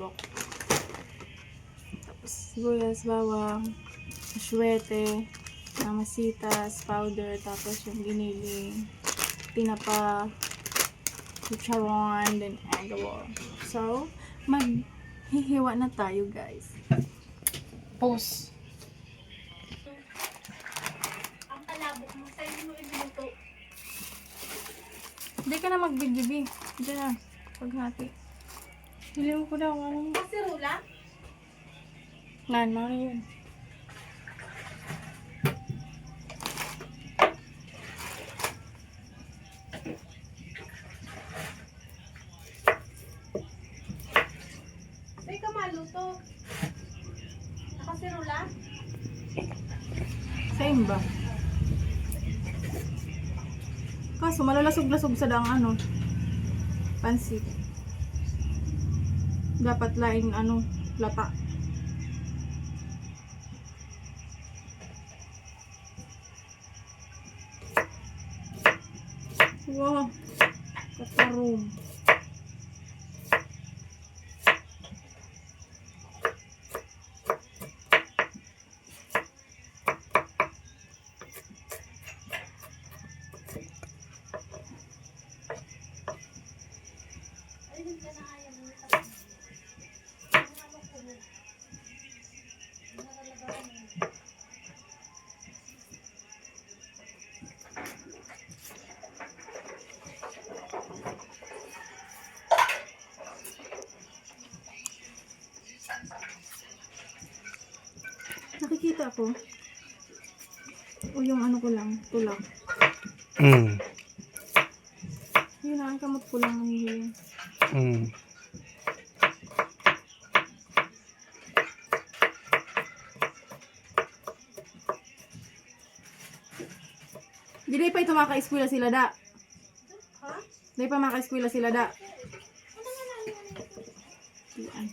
palabok. Tapos sibuyas, bawang, asyuete, masitas, powder, tapos yung giniling, tinapa, chicharon, then egg roll. So, maghihiwa na tayo, guys. Pause. Ang palabok mo, sa'yo mo ibinuto. Hindi ka na mag-BGB. Diyan na. Paghati. Hiliw ko daw. Ano? Kasi rula? Nan, ano yun? Sa'yo ka maluto. Nakasirula? Same ba? Kaso malalasog-lasog sa daang ano. Pansit. Dapat laing ano, lata. Wow. Katarum. Ay, hindi ka na ayaw mo. Nakikita ko. O yung ano ko lang, tulak. Yun na, ang kamot ko lang nahihiling. Di pa ito maka-eskwela sila da. Ha? Di pa maka-eskwela sila da. Ano nga na yun? Yan.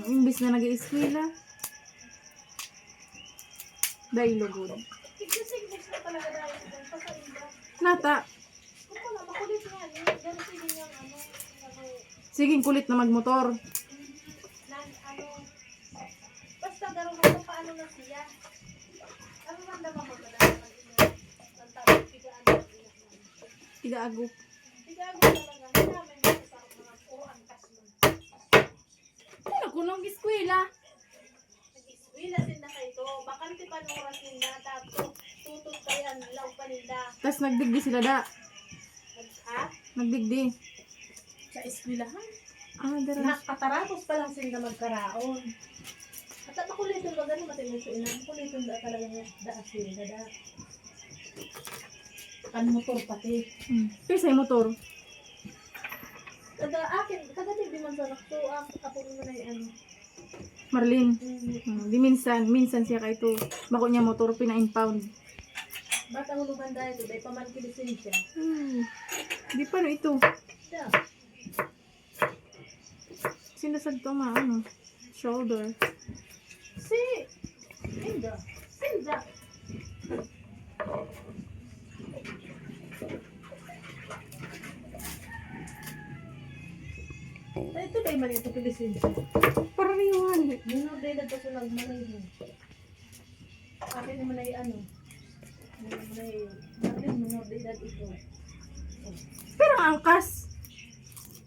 Imbis na nag-eskwela. Dahil lugod. Sigsig-sigs na talaga dahil dyan. Pasainda. Nata. Ako lang, makulit nga yun. Ganun sige niyang ano, Siging kulit na magmotor. ano, basta garo mo paano na siya. Ano man naman mo talaga mag-ina. Ang tawag, pigaan na iyak na. Tiga-agop. Pigaan mo talaga. Hindi namin masasarap mga puro ang kasman. Ano ko nung eskwela? Nag-iswila sin na kayo. Bakante pa nung oras nila. Tapos tutod kayo ang law pa nila. Tapos nagdigdi sila da. Ha? Nagdigdi. Sa eskwelahan. Dara. Nakatarapos pa lang sila magkaraon. At makulitin ba gano'n matinong sa ina? Makulitin ba talaga nga daas sila da? Kan motor pati. Pero motor. Kada akin, kada di man sa nakto, ako mo na yung ano. Marlene. Di minsan siya kay ito. Bako niya motor, pina-impound. Bata hulugan dahil ito, dahil paman kilisin siya. Di pa no ito. Siya. Sinasag to ano, shoulder. Sinda. Ito dahil man ito kilisin siya. Parariwan. Minor day na ito sa nagmanayin. Akin naman ay ano. Minor day na ito. Pero ang angkas.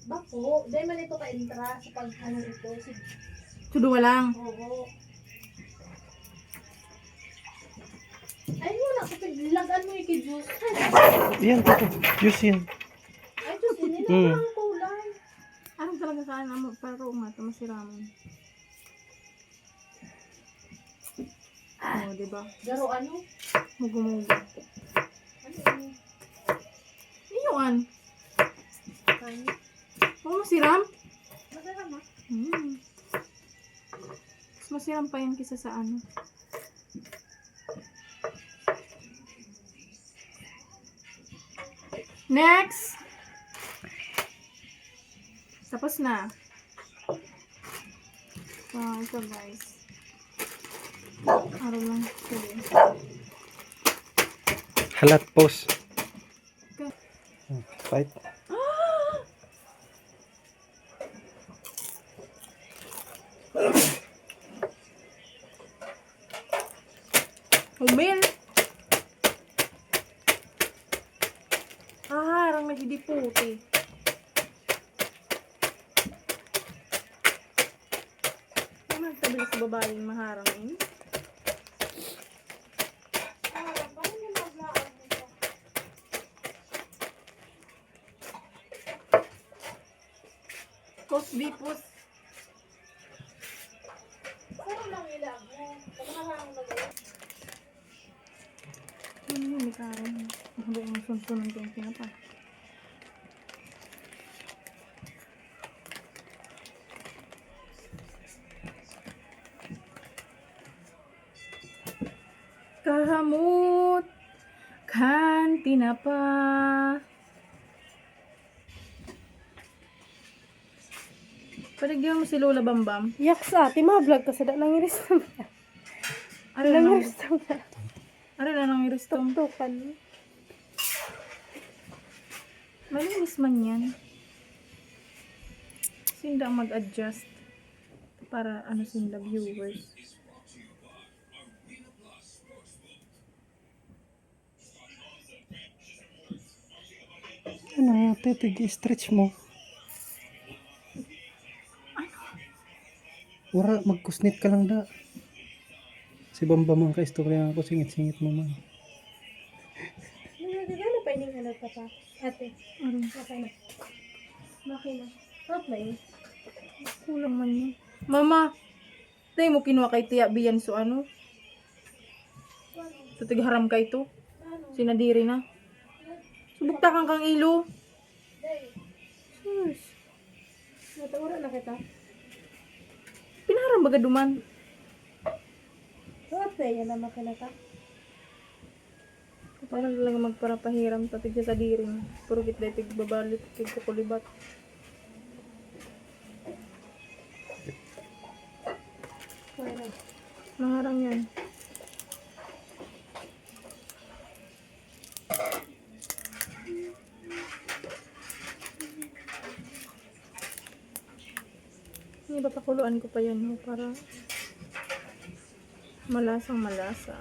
Bako, dahil man ito ka-entra sa pag-ano ito. Tuduwa lang. Oo. Ay, wala ko. Lagan mo yung juice. Yan, ito. Juice yan. Ay, juice. Hindi na ang kulay. Anong talaga saan mo para umata masiraman. Diba? Garo ano? Mugo-mugo. Ano yun? Iyuan. Kain. Oo, masiram. Masarap ha? Mas masiram pa yan kisa sa ano. Next! Tapos na. So, ito guys. Araw lang. Sige. Halat post. Okay. Fight. Umil. Harang na hindi puti. Ano nagtabili sa babae yung maharang eh? Paano niya maglaan nito? Cosbipus. Saan lang ilag mo? Pagkakarang na gawin. Ano yun, may karang. Mahaba yung sunsunan ko yung pinapa. Kahamot kan tinapa. Paligyan mo si Lola Bambam. Yak sa ati, ma-vlog ka sa da lang iris na. Ano na nang Ano na nang iristom? Tukan. Malinis man yan. Sinda ang mag-adjust para ano sila viewers. Ano, titig, stretch mo. Wala, magkusnit ka lang da. Si Bamba man ka istorya ako, singit-singit mo man. Nagagana pa yung ano pa pa. Ate, Ano? okay na. Okay na. Stop na yun. Kulang man yun. Mama, tayo mo kinuha kay Tia Bian so ano? So tigharam kay to. Sinadiri na. Subuktakan kang ilo. Sus. Natawara na kita. Pinaharam baga duman. So, ate, yan naman ka na ka. Paano lang magparapahiram sa tigya sa diri. Puro kit tig babalit, tig kukulibat. Pwede. Maharang yan. Hindi ba pakuluan ko pa yan ho, para malasang malasa.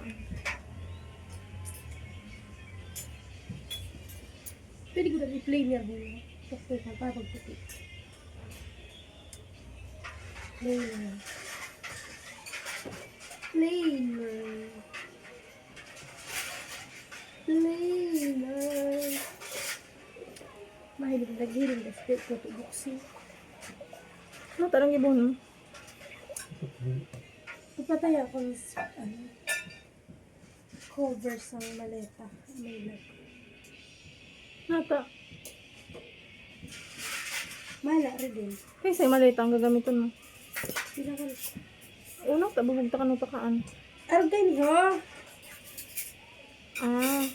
Pwede ko na i-play niya din. Tapos na para pagputi. Play na. Play na. Play na. Mahilig naghiling na state ko ito buksi. Ano tarang ibon? Ipatay ako ng ano, cover sa maleta. May lag. Nata. Mala rin din. Kasi malita ang gagamitin mo. Pinakal. Unang tabubugta ka ng pakaan. Argan ho! Ah.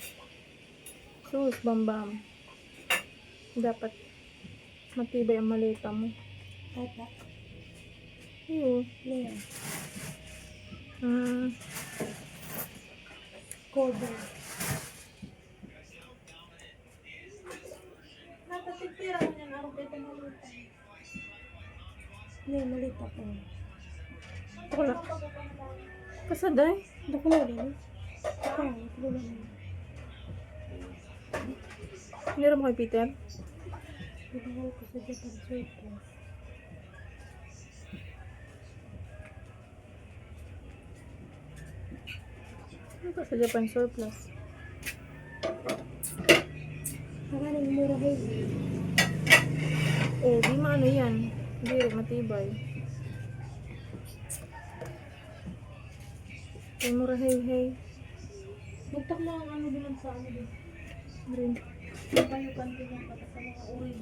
Sus, bambam. Dapat matibay ang malita mo. Tata. Iyo. Lea. Ah. Cover. Natatipira mo niya na ako dito malita. Lea, malita po. Ako lang. Kasaday. Dako na rin. Dako na rin. Meron mo kay Peter? Pinahal ko sa Japan surplus. Ano ka sa Japan surplus? Nakaling mura kayo. Oh, di maano yan. Hindi rin matibay. Ay, mura hey hey. Bugtak mo ang ano din sa ano din. Rin. Payukan din ang pata sa mga urin.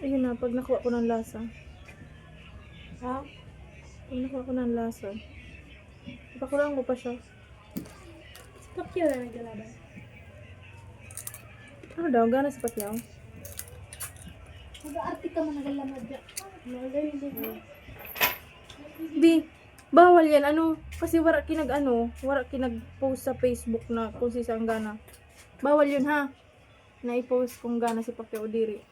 Ayun na, pag nakuha ko ng lasa. Ha? Pag nakuha ko ng lasa. Ipakulang ko pa siya. Pakyaw na naglalaban. Ano daw? Gana sa patyaw? Mag-aarti ka man nagalamad dyan. Magaling din. Di, bawal yan. Ano? Kasi wala kinag-post sa Facebook na kung si saan gana. Bawal yun ha. Na i-post kung gana si Pacquiao diri.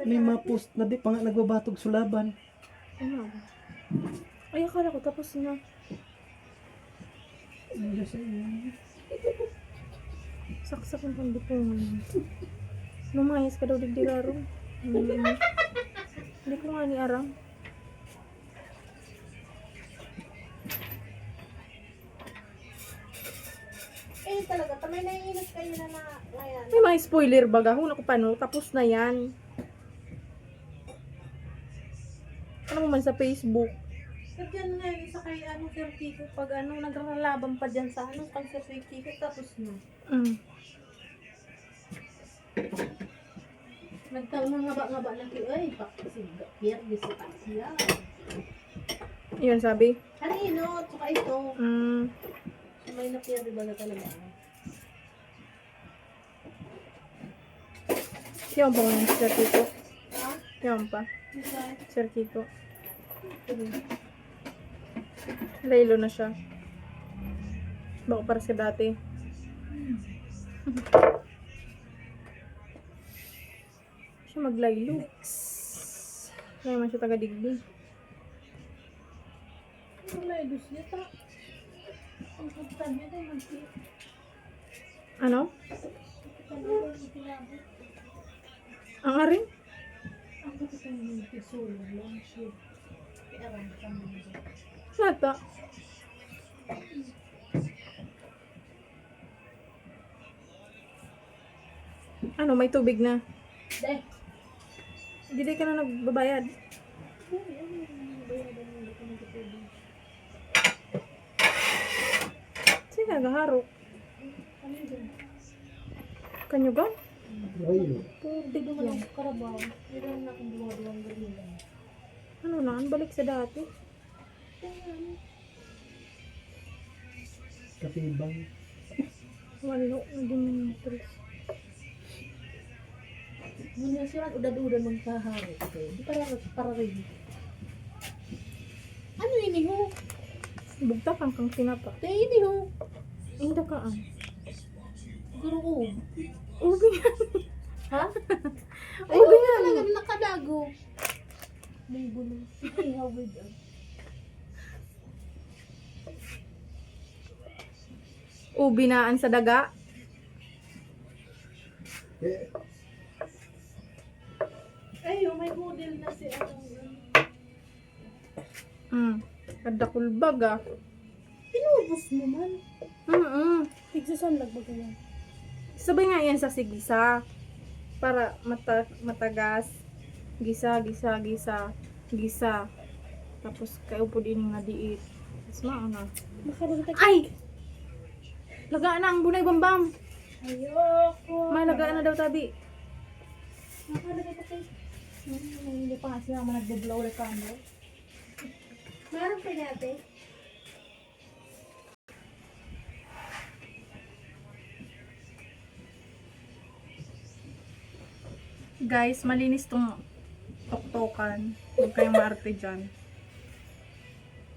May ma-post na di pa nga nagbabatog sulaban. Ano? Ay, akala ko tapos na. Ano siya yun? Saksak ang pandipungan. Lumayas ka daw digdiraro. Hindi ko nga ni arang. Eh, talaga, tamay naiinit kayo na ngayon. May mga spoiler baga. Kung ako paano, tapos na yan. Ano mo man sa Facebook? Kasi ano nga yun, isa kay Sir Kiko, pag naglalaban pa dyan sa kay Sir Kiko, tapos na. Nagtaon ng ngaba-ngaba ng kiyo, ay, bakit pierdi si Tasya. Yun sabi. Kanino, tsaka ito. Mm. May na-pierdi ba na talaga? Yan pa ngayon, Sir Kiko. Ha? Yan pa. Isa. Sir Kiko. Laylo na siya. Baka para sa dati. Siya maglaylo. Kaya man siya taga-digdi. Wala, idus niya ta. Ang kaptan niya tayo mag-tip. Ano? Kaptan niya tayo mag-tinabot. Ang aring? Ang kaptan niya mag-tisulo lang siya. Kaya lang siya mga. Nata. Ano, may tubig na. Deh. Hindi ka na nagbabayad. Sige, nagaharok. Kanyugan? Laylo. Hindi ko lang sa karabaw. Hindi lang na kung duwa-duwang ganila. Ano na, balik sa dati. Katibang. Walo, hindi mo yung Muna siya udad-udad magkahari. Di para rin. Ano ini ho? bugta kang tinapa. Te ini ho. Hindi ka an. Guru ko. Ubi nga. Ha? Ubi nga. Talaga nakadago. May bulo. Ay, how with that? Ubi naan sa daga. Eh, Ay, may model na si Kadakulbag ah. Pinubos mo man. Sigsasan lang ba ganyan? Sabay nga yan sa sigisa. Para matagas. Gisa. Tapos kayo po din nga diit. Tapos maana. Ay! Lagaan na ang bunay bambam. Ayoko. May lagaan na daw tabi. Nakalagay pa kayo. Hindi pa nga sila nagbe-blow the candle. Meron pa natin. Guys, malinis tong toktokan. Huwag kayong maarte dyan.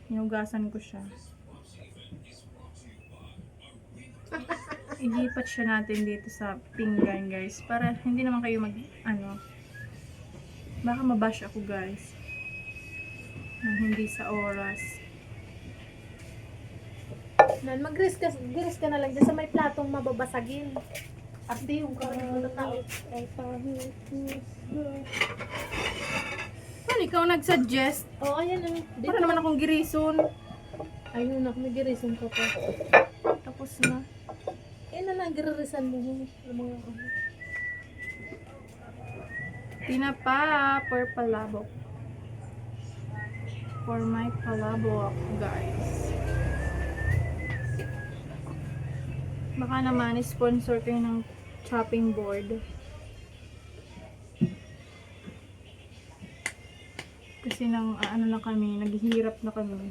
Hinugasan ko siya. Ilipat siya natin dito sa pinggan, guys. Para hindi naman kayo baka mabash ako, guys. Nang hindi sa oras. Mag-gris ka na lang dyan sa may platong mababasagin. At di yung kamay ng tao. Ano, ikaw nag-suggest? Oh, ayan ang. Para naman akong girison. Ayun na, may girisan ka pa. Tapos na. Eh na lang, giririsan mo. Ang mga Tinapa for palabok. For my palabok, guys. Baka naman sponsor kayo ng chopping board. Kasi nang ano na kami, naghihirap na kami.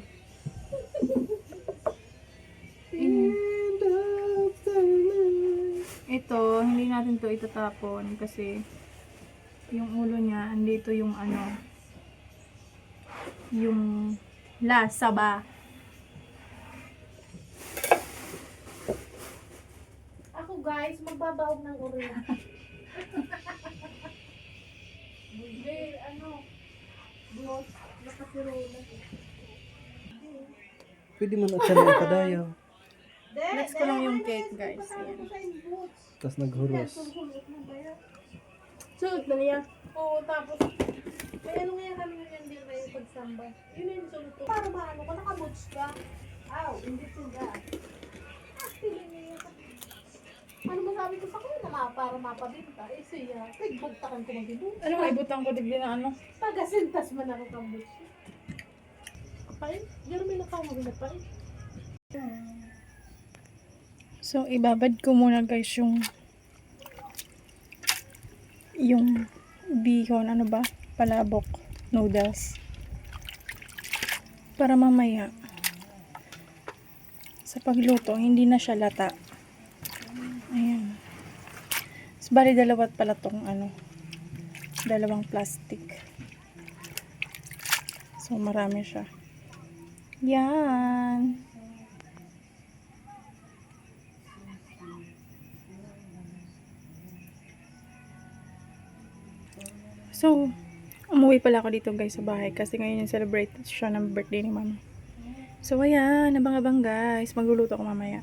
Ito, hindi natin to itatapon kasi yung ulo niya, andito yung yung lasa ba. Ako guys, magbabaog ng urin. Hindi, ano, buhos, nakasirola. Pwede man at siya ng padayaw. Next ko lang yung cake, guys. Ayan. Tapos naghuros. Suot na niya. Oo, tapos, may ano nga kami ngayon din kayo pagsamba. Yun yung sunod ko. Para ba ano ko, nakaboots ka? Aw, hindi sila. Feeling niya yun. Ano masabi ko sa kanya na para mapabinta? Eh siya, nagbagtakan ko mag-ibig. Ano nga ibutang ko digli na ano? Pagasintas man ako kang boots. Kapay, pero may nakawag na pa eh. So, ibabad ko muna guys yung bihon, ano ba? Palabok noodles. Para mamaya sa pagluto, hindi na siya lata. Ayan. So, bali dalawat pala tong ano, dalawang plastic. So, marami siya. Yan. So, umuwi pala ako dito guys sa bahay kasi ngayon yung celebrate siya ng birthday ni mama. So, ayan, abang-abang guys. Magluluto ako mamaya.